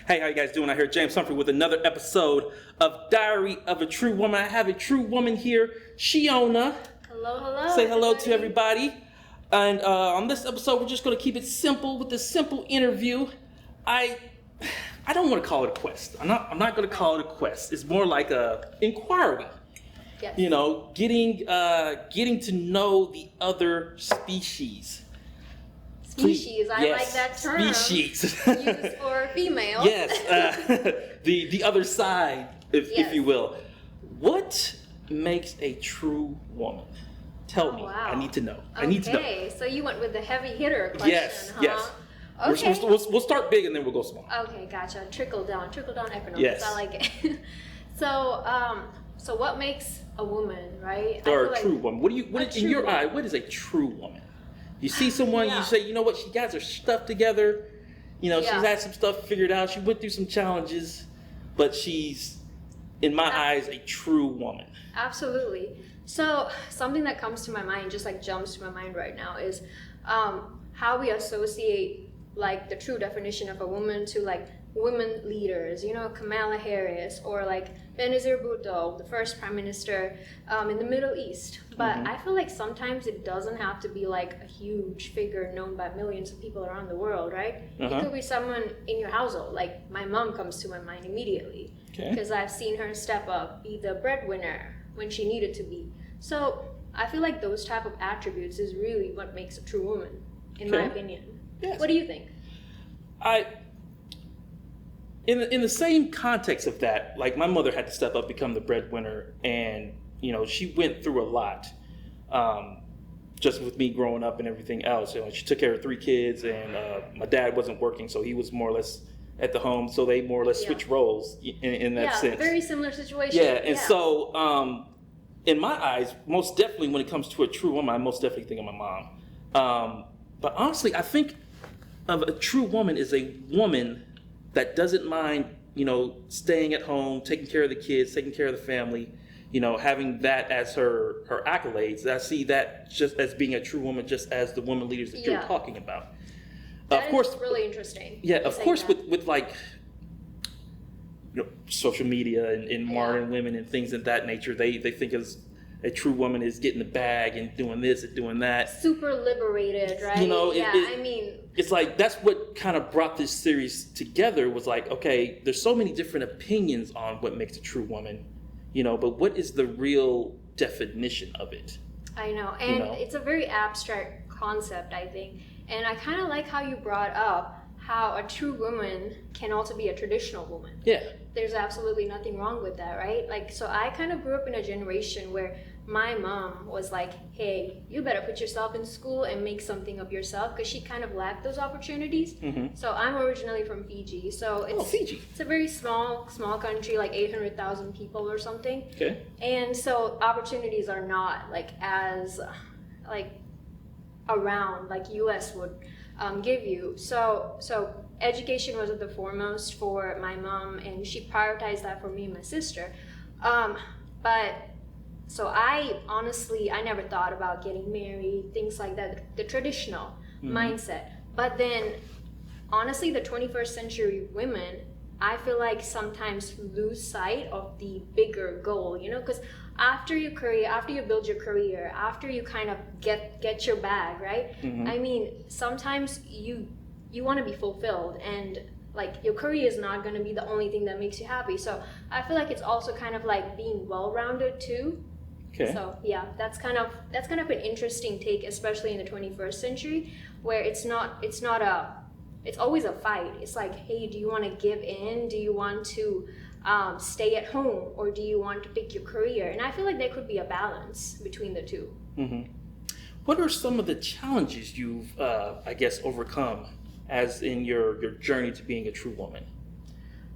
Hey, how you guys doing? I hear James Humphrey with another episode of Diary of a True Woman. I have a true woman here, Shiona. Hello, hello. Say hello to everybody. And on this episode, we're just going to keep it simple with this simple interview. I don't want to call it a quest. I'm not going to call it a quest. It's more like a inquiry. Yes. You know, getting to know the other species. Species, I like that term. Species. Used for female. Yes, the other side, if you will. What makes a true woman? Tell me. Wow. I need to know. Okay, I need to know. Okay, so you went with the heavy hitter question, Yes, huh? yes. Okay. We'll start big and then we'll go small. Okay, gotcha. Trickle down economics. Yes. I like it. So what makes a woman, right? Or a true woman. In your eye, what is a true woman? You see someone, Yeah. you say, you know what, she got her stuff together. You know, she's had some stuff figured out. She went through some challenges, but she's, in my eyes, a true woman. Absolutely. So something that comes to my mind, just like jumps to my mind right now, is how we associate like the true definition of a woman to like women leaders, you know, Kamala Harris or like Benazir Bhutto, the first prime minister in the Middle East. But I feel like sometimes it doesn't have to be like a huge figure known by millions of people around the world, right? It could be someone in your household. Like my mom comes to my mind immediately because I've seen her step up, be the breadwinner when she needed to be. So I feel like those type of attributes is really what makes a true woman, in my opinion. Yes. What do you think? In the same context of that, like my mother had to step up, become the breadwinner, and you know she went through a lot, just with me growing up and everything else. You know, she took care of 3 kids, and my dad wasn't working, so he was more or less at the home. So they more or less switched roles in that sense. Yeah, very similar situation. Yeah, and so in my eyes, most definitely when it comes to a true woman, I most definitely think of my mom. But honestly, I think of a true woman is a woman that doesn't mind, you know, staying at home, taking care of the kids, taking care of the family, you know, having that as her accolades. I see that just as being a true woman, just as the woman leaders that you're talking about. That is really interesting. Yeah, of course, with like, you know, social media and modern women and things of that nature, they think as a true woman is getting the bag and doing this and doing that. Super liberated, right? You know, I mean, it's like that's what kind of brought this series together. Was like, okay, there's so many different opinions on what makes a true woman, you know, but what is the real definition of it? I know, and it's a very abstract concept, I think, and I kind of like how you brought up how a true woman can also be a traditional woman. Yeah. There's absolutely nothing wrong with that, right? Like, so I kind of grew up in a generation where my mom was like, hey, you better put yourself in school and make something of yourself, because she kind of lacked those opportunities. So I'm originally from Fiji. So it's a very small country, like 800,000 people or something. Okay. And so opportunities are not like as like around like US would give you. So education was at the foremost for my mom, and she prioritized that for me and my sister. But so I never thought about getting married, things like that, the traditional mindset. But then honestly, the 21st century women, I feel like sometimes lose sight of the bigger goal, you know, because after you build your career, after you kind of get your bag, right? I mean, sometimes you want to be fulfilled, and like your career is not going to be the only thing that makes you happy. So I feel like it's also kind of like being well-rounded too. Okay. So yeah, that's kind of an interesting take, especially in the 21st century, where it's always a fight. It's like, hey, do you want to give in? Do you want to stay at home, or do you want to pick your career? And I feel like there could be a balance between the two. What are some of the challenges you've, I guess, overcome as in your journey to being a true woman?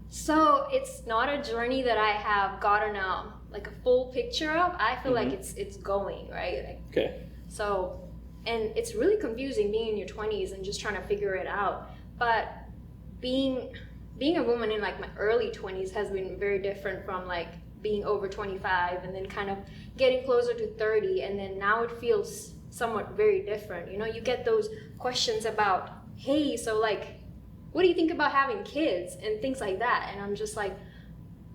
So it's not a journey that I have gotten like a full picture of. I feel like it's going, right? Like, okay. So, and it's really confusing being in your 20s and just trying to figure it out. But being a woman in like my early 20s has been very different from like being over 25 and then kind of getting closer to 30, and then now it feels somewhat very different. You know, you get those questions about, hey, so like what do you think about having kids and things like that? And I'm just like,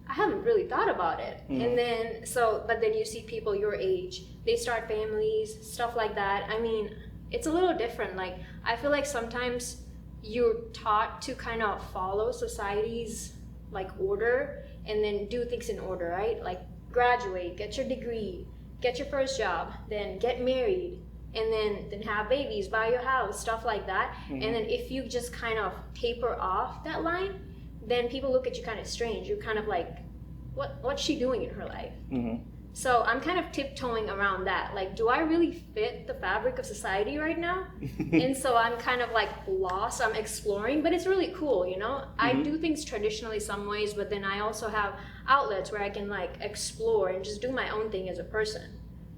I haven't really thought about it. And then, but then you see people your age, they start families, stuff like that. I mean, it's a little different. Like, I feel like sometimes you're taught to kind of follow society's like order and then do things in order, right? Like, graduate, get your degree, get your first job, then get married, and then have babies, buy your house, stuff like that. And then if you just kind of taper off that line, then people look at you kind of strange. You're kind of like, what's she doing in her life? So I'm kind of tiptoeing around that. Like, do I really fit the fabric of society right now? And so I'm kind of like lost. I'm exploring, but it's really cool, you know? I do things traditionally some ways, but then I also have outlets where I can like explore and just do my own thing as a person,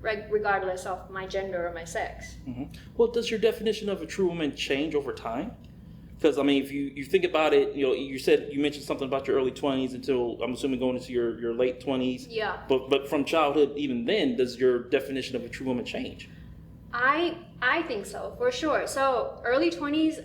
regardless of my gender or my sex. Well, does your definition of a true woman change over time? Because, I mean, if you think about it, you know, you mentioned something about your early 20s until, I'm assuming, going into your late 20s. Yeah. But from childhood, even then, does your definition of a true woman change? I think so, for sure. So early 20s,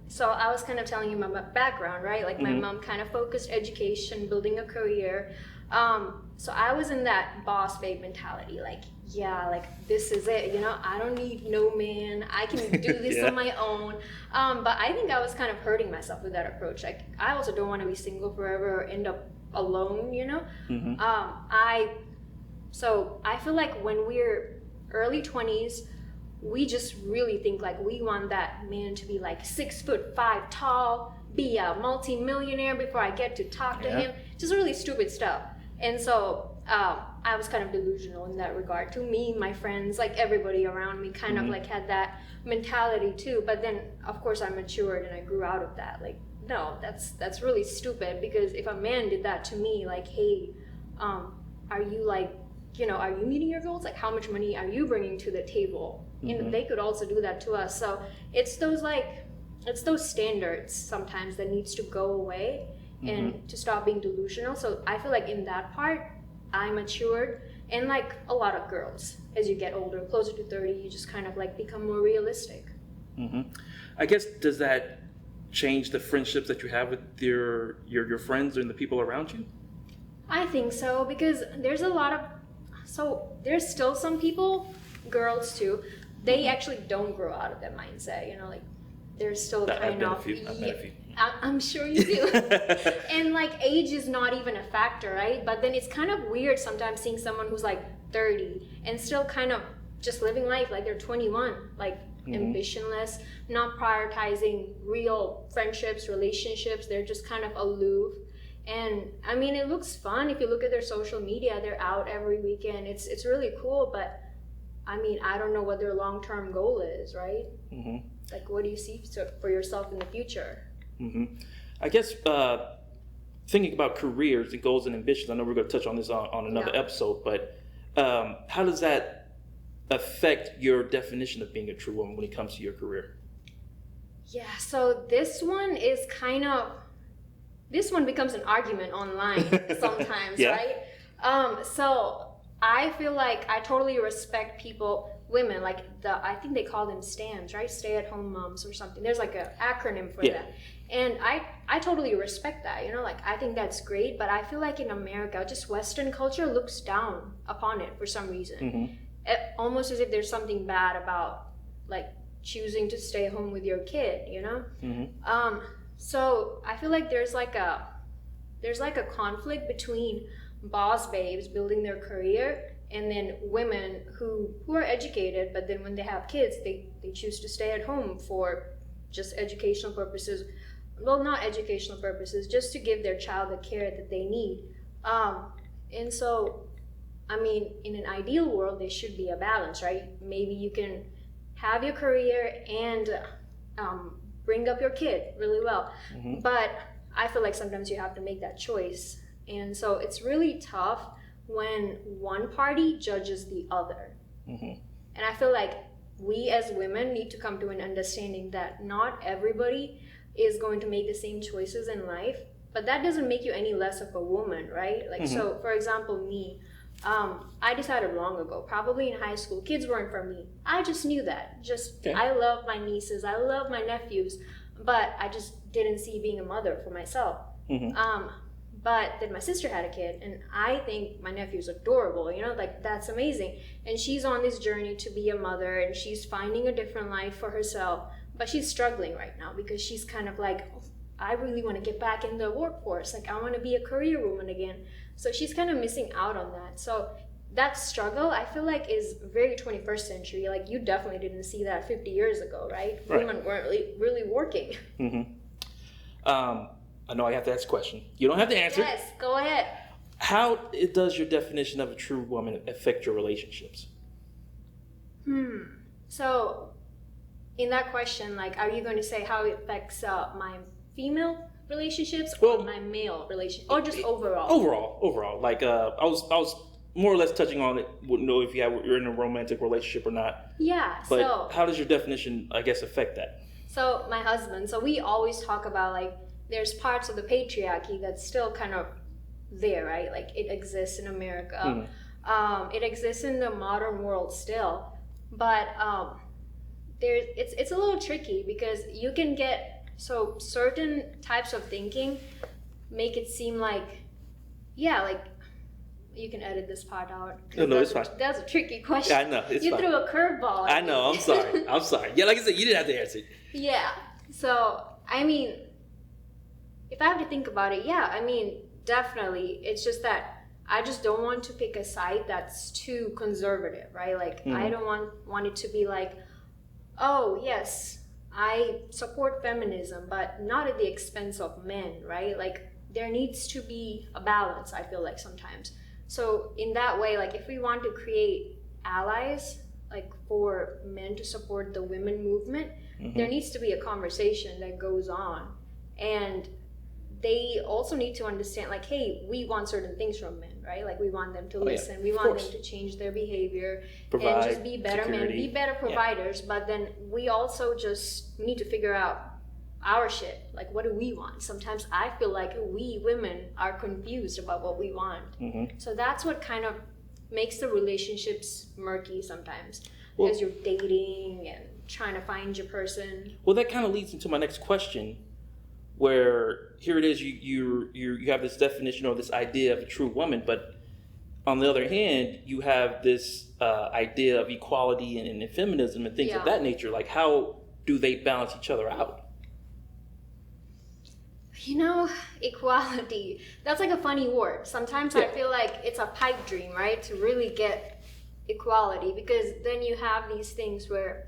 so I was kind of telling you my background, right? Like, my mom kind of focused education, building a career. So I was in that boss babe mentality, like, yeah, like, this is it, you know, I don't need no man, I can do this on my own. But I think I was kind of hurting myself with that approach. Like, I also don't want to be single forever or end up alone, you know? So I feel like when we're early 20s, we just really think like we want that man to be like 6'5" tall, be a multi-millionaire before I get to talk to him. Just really stupid stuff. And so I was kind of delusional in that regard. To me, my friends, like everybody around me kind of like had that mentality too. But then, of course, I matured and I grew out of that. Like, no, that's really stupid, because if a man did that to me, like, hey, are you like, you know, are you meeting your goals? Like, how much money are you bringing to the table? You know, they could also do that to us. So it's those standards sometimes that needs to go away and to stop being delusional. So I feel like in that part, I matured. And like a lot of girls, as you get older, closer to 30, you just kind of like become more realistic. I guess, does that change the friendships that you have with your friends and the people around you? I think so, because there's there's still some people, girls too, they actually don't grow out of that mindset, you know, like, they're still kind of, I'm sure you do. And like, age is not even a factor, right? But then it's kind of weird sometimes seeing someone who's like 30 and still kind of just living life like they're 21, like ambitionless, not prioritizing real friendships, relationships. They're just kind of aloof. And I mean, it looks fun if you look at their social media. They're out every weekend. It's really cool, but I mean, I don't know what their long-term goal is, right? Like, what do you see for yourself in the future? I guess thinking about careers and goals and ambitions, I know we're going to touch on this on another episode, but how does that affect your definition of being a true woman when it comes to your career? Yeah, so this one becomes an argument online sometimes, right? So I feel like I totally respect women, like I think they call them STAMs, right? Stay-at-home moms or something. There's like an acronym for that. And I totally respect that, you know, like, I think that's great, but I feel like in America, just Western culture looks down upon it for some reason. Almost as if there's something bad about like choosing to stay home with your kid, you know? So I feel like there's like a conflict between boss babes building their career and then women who are educated, but then when they have kids, they choose to stay at home for just educational purposes. Well, not educational purposes, just to give their child the care that they need. And so, I mean, in an ideal world, there should be a balance, right? Maybe you can have your career and bring up your kid really well. But I feel like sometimes you have to make that choice. And so it's really tough when one party judges the other. And I feel like we as women need to come to an understanding that not everybody is going to make the same choices in life, but that doesn't make you any less of a woman, right? Like, so for example, me, I decided long ago, probably in high school, kids weren't for me. I just knew that. I love my nieces, I love my nephews, but I just didn't see being a mother for myself. But then my sister had a kid, and I think my nephew's adorable, you know, like that's amazing. And she's on this journey to be a mother, and she's finding a different life for herself, but she's struggling right now because she's kind of like, oh, I really want to get back in the workforce. Like, I want to be a career woman again. So she's kind of missing out on that. So that struggle, I feel like, is very 21st century. Like, you definitely didn't see that 50 years ago, right? Women weren't really working. I know I have to ask a question. You don't have to answer. Yes, go ahead. How does your definition of a true woman affect your relationships? So, in that question, like, are you going to say how it affects my female relationships or my male relationships, or just overall? Overall. Like, I was more or less touching on it. Wouldn't know if you're in a romantic relationship or not. Yeah. But so how does your definition, I guess, affect that? So my husband. So we always talk about, like, there's parts of the patriarchy that's still kind of there, right? Like, it exists in America. It exists in the modern world still, but it's a little tricky because you can get certain types of thinking make it seem like, yeah, like, you can edit this part out. No, it's fine. That's a tricky question. Yeah, I know. It's you fine. threw a curveball. I know. I'm sorry. Yeah, like I said, you didn't have to answer. Yeah. So, I mean, if I have to think about it, yeah, I mean, definitely. It's just that I just don't want to pick a side that's too conservative, right? Like, I don't want it to be like, oh, yes, I support feminism, but not at the expense of men, right? Like, there needs to be a balance, I feel like, sometimes. So in that way, like, if we want to create allies, like, for men to support the women movement, there needs to be a conversation that goes on. And they also need to understand, like, hey, we want certain things from men, right? Like, we want them to listen. Yeah, we want them to change their behavior, provide, and just be better security. men, be better providers. But then we also just need to figure out our shit. Like, what do we want? Sometimes I feel like we women are confused about what we want. So that's what kind of makes the relationships murky sometimes, because you're dating and trying to find your person. Well, that kind of leads into my next question, where here it is, you have this definition or this idea of a true woman, but on the other hand, you have this idea of equality and feminism and things of that nature. Like, how do they balance each other out? You know, equality, that's like a funny word. Sometimes I feel like it's a pipe dream, right? To really get equality, because then you have these things where,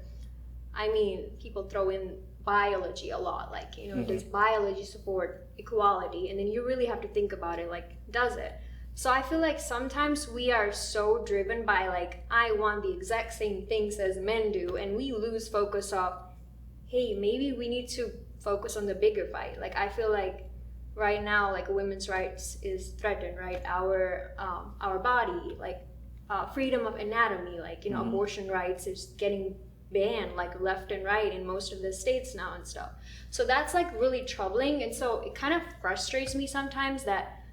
I mean, people throw in biology a lot. Like, you know, does biology support equality? And then you really have to think about it, like, does it? So I feel like sometimes we are so driven by, like, I want the exact same things as men do, and we lose focus of, hey, maybe we need to focus on the bigger fight. Like, I feel like right now, like, women's rights is threatened, right? Our body, like, freedom of anatomy, like, you know, abortion rights is getting banned, like, left and right in most of the states now and stuff. So that's, like, really troubling. And so it kind of frustrates me sometimes that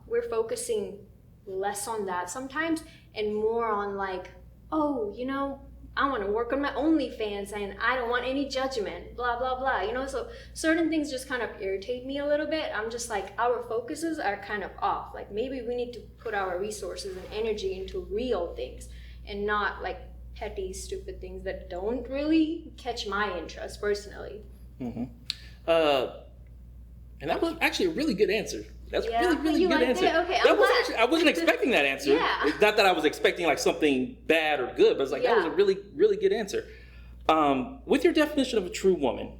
we're focusing less on that sometimes and more on, like, oh, you know, I want to work on my OnlyFans and I don't want any judgment, blah, blah, blah, you know? So certain things just kind of irritate me a little bit. I'm just like, our focuses are kind of off. Like, maybe we need to put our resources and energy into real things and not, like, petty, stupid things that don't really catch my interest personally. And that was actually a really good answer. That's really good answer. Okay, I wasn't expecting that answer. Yeah. Not that I was expecting like something bad or good, but it's like that was a really, really good answer. With your definition of a true woman,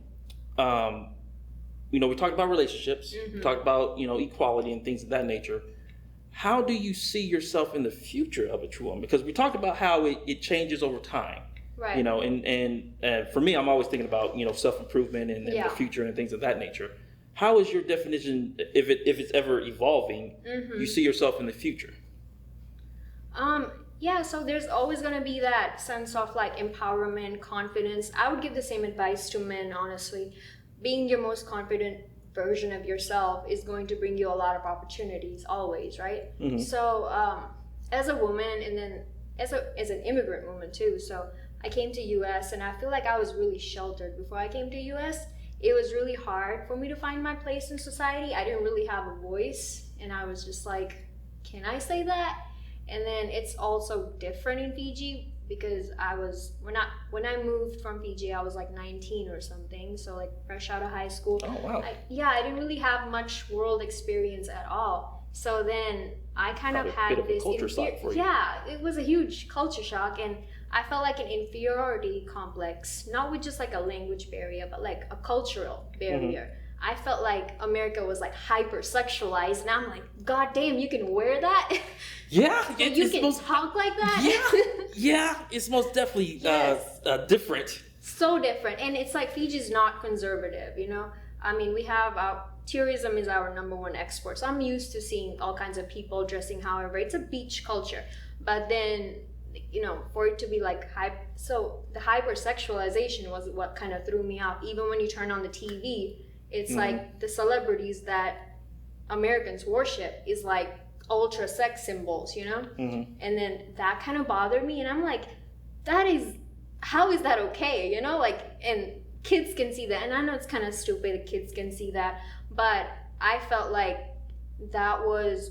you know, we talked about relationships, we talked about, you know, equality and things of that nature. How do you see yourself in the future of a true woman? Because we talked about how it changes over time. Right. You know, and for me, I'm always thinking about, you know, self-improvement and the future and things of that nature. How is your definition, if it's ever evolving, you see yourself in the future? Yeah, so there's always going to be that sense of, like, empowerment, confidence. I would give the same advice to men, honestly. Being your most confident version of yourself is going to bring you a lot of opportunities always, right? So as a woman, and then as an immigrant woman too, so I came to US and I feel like I was really sheltered before I came to US. it was really hard for me to find my place in society. I didn't really have a voice, and I was just like, can I say that? And then it's also different in Fiji because when I moved from Fiji, I was like 19 or something, so like fresh out of high school. Oh wow. I didn't really have much world experience at all. So then I kind of had a bit of a culture shock for you. Yeah, it was a huge culture shock, and I felt like an inferiority complex, not with just like a language barrier, but like a cultural barrier. I felt like America was like hyper sexualized, and I'm like, God damn, you can wear that? Yeah, you can talk like that? Yeah, it's most definitely Yes. different. So different, and it's like Fiji's not conservative, you know. I mean, we have tourism is our number one export, so I'm used to seeing all kinds of people dressing however. It's a beach culture, but then, you know, for it to be like so the hypersexualization was what kind of threw me off. Even when you turn on the TV, it's like the celebrities that Americans worship is like ultra sex symbols, you know. And then that kind of bothered me, and I'm like, how is that okay, you know? Like, and kids can see that, and I know it's kind of stupid that kids can see that, but I felt like that was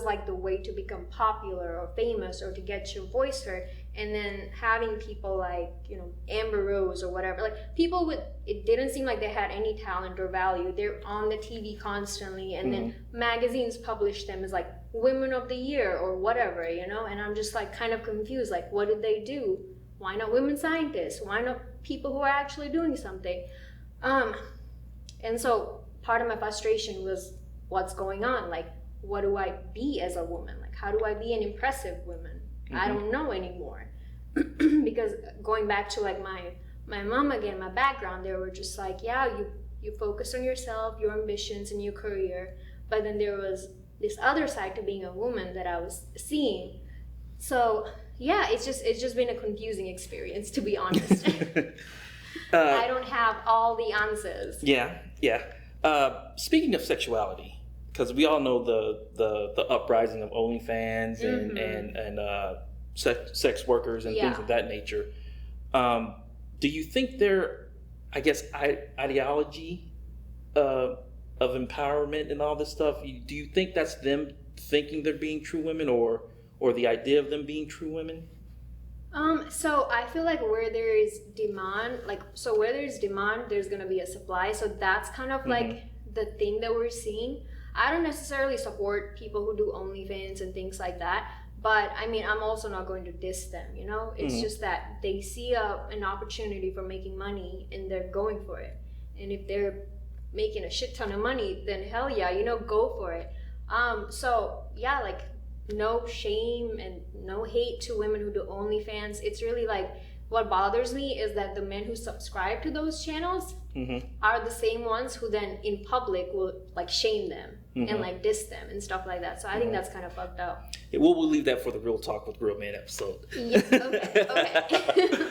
like the way to become popular or famous or to get your voice heard. And then having people like, you know, Amber Rose or whatever, like people it didn't seem like they had any talent or value. They're on the TV constantly, and then magazines publish them as like Women of the Year or whatever, you know. And I'm just like kind of confused, like, what did they do? Why not women scientists? Why not people who are actually doing something? And so part of my frustration was, what's going on? Like, what do I be as a woman? Like, how do I be an impressive woman? I don't know anymore. Because going back to like my mom again, my background, they were just like, yeah, you focus on yourself, your ambitions, and your career. But then there was this other side to being a woman that I was seeing. So yeah, it's just been a confusing experience, to be honest. I don't have all the answers. Yeah. Speaking of sexuality, because we all know the uprising of OnlyFans and sex workers and things of that nature. Do you think their, I guess, ideology of empowerment and all this stuff, do you think that's them thinking they're being true women, or the idea of them being true women? So I feel like where there is demand, where there's demand, there's gonna be a supply. So that's kind of like the thing that we're seeing. I don't necessarily support people who do OnlyFans and things like that, but I mean, I'm also not going to diss them, you know? It's just that they see an opportunity for making money and they're going for it. And if they're making a shit ton of money, then hell yeah, you know, go for it. So yeah, like, no shame and no hate to women who do OnlyFans. It's really like, what bothers me is that the men who subscribe to those channels are the same ones who then in public will like shame them and like diss them and stuff like that. So I think that's kind of fucked up. Yeah, we'll leave that for the Real Talk with Real Man episode. Yeah, okay.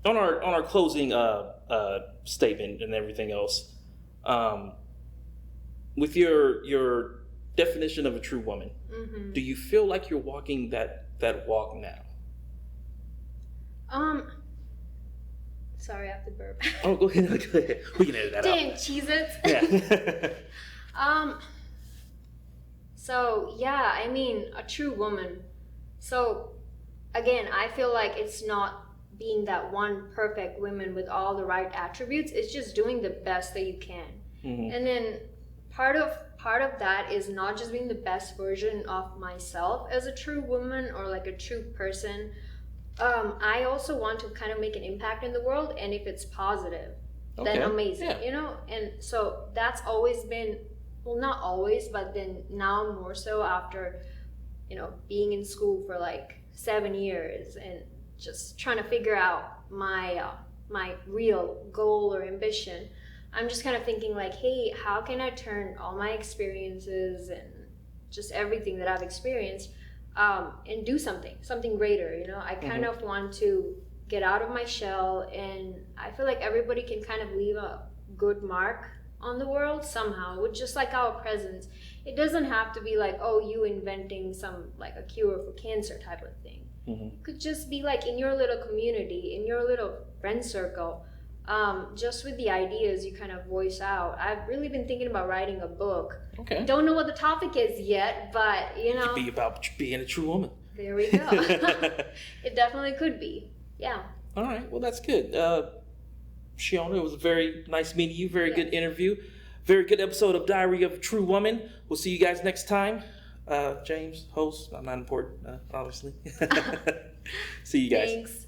On our closing statement and everything else, with your definition of a true woman, do you feel like you're walking that walk now? Sorry, I have to burp. Oh, go ahead. We can edit that out. Dang, Cheez-Its. Yeah. So yeah, I mean, a true woman. So again, I feel like it's not being that one perfect woman with all the right attributes. It's just doing the best that you can. And then part of that is not just being the best version of myself as a true woman or like a true person. I also want to kind of make an impact in the world, and if it's positive, then amazing, you know? And so that's always been, well, not always, but then now more so after, you know, being in school for like 7 years and just trying to figure out my real goal or ambition. I'm just kind of thinking like, hey, how can I turn all my experiences and just everything that I've experienced and do something greater, you know? I kind of want to get out of my shell, and I feel like everybody can kind of leave a good mark on the world somehow with just like our presence. It doesn't have to be like, oh, you inventing some like a cure for cancer type of thing. Could just be like in your little community, in your little friend circle. Just with the ideas you kind of voice out. I've really been thinking about writing a book. Okay. Don't know what the topic is yet, but you know. It could be about being a true woman. There we go. It definitely could be. Yeah. All right. Well, that's good. Shiona, it was a very nice meeting you. Very good interview. Very good episode of Diary of a True Woman. We'll see you guys next time. James, host. I'm not important, obviously. See you guys. Thanks.